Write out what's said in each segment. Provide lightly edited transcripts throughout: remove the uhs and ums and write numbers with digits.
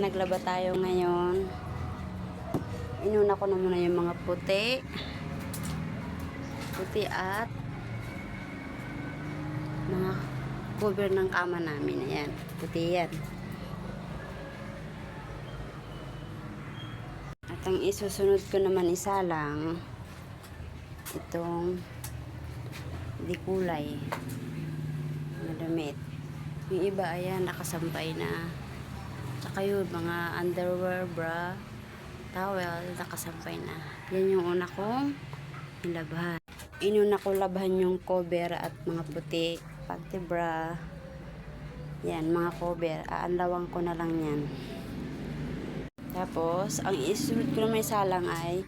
naglaba tayo ngayon. Inuna ko na muna yung mga puti at mga cover ng kama namin. Ayan, puti yan. At ang isusunod ko naman isa lang itong di kulay na damit. Yung iba ayan nakasampay na. Tsaka yun mga underwear, bra, towel, nakasampay na. Yan yung una kong nilabahan. Inuna ko labahan yung cover at mga puti, pati bra. Yan, mga cover. Aanlawan ko na lang yan. Tapos, ang isunod ko na may salang ay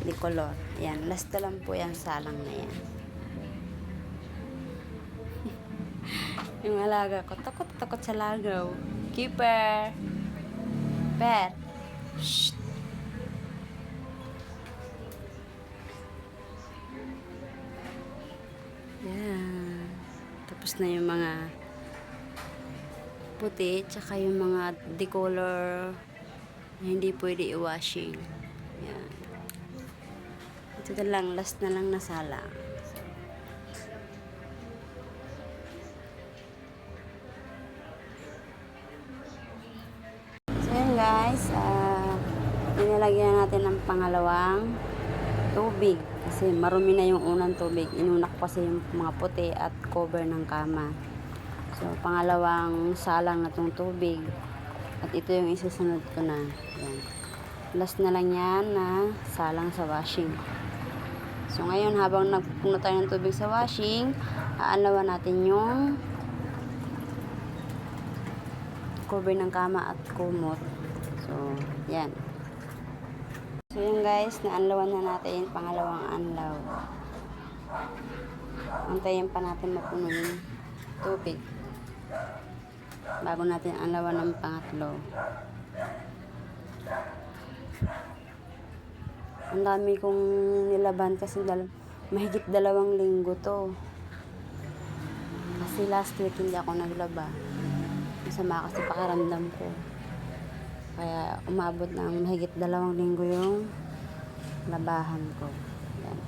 di color. Yan, last na lang po yung salang na yan. Yung alaga ko, takot sa lagaw. Keeper! Pet! Shh! Yan. Tapos na yung mga puti, tsaka yung mga decolor na hindi pwede i-washing. Yan. Ito na lang, last na lang na salang. Ayan guys, inilagyan natin ng pangalawang tubig kasi marumi na yung unang tubig. Inuna ko kasi yung mga puti at cover ng kama. So, pangalawang salang na itong tubig at ito yung isusunod ko na. Ayan. Last na lang yan na salang sa washing. So, ngayon habang nagpuno tayo ng tubig sa washing, aanlawan natin yung cover ng kama at kumot. So, yan. So, yun guys, naanlawan na natin pangalawang anlaw. Antayin pa natin mapuno yung tubig bago natin anlawan ng pangatlo. Ang dami kong nilaban kasi mahigit 2 linggo to. Kasi last week hindi ako naglaba. Masama kasi pakiramdam ko. Kaya umabot ng mahigit 2 linggo yung labahan ko. Yan.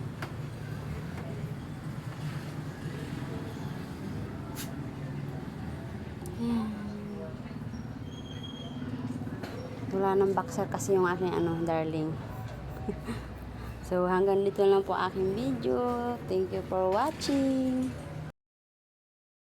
Yan. Wala nang boxer kasi yung aking darling. So hanggang dito lang po aking video. Thank you for watching.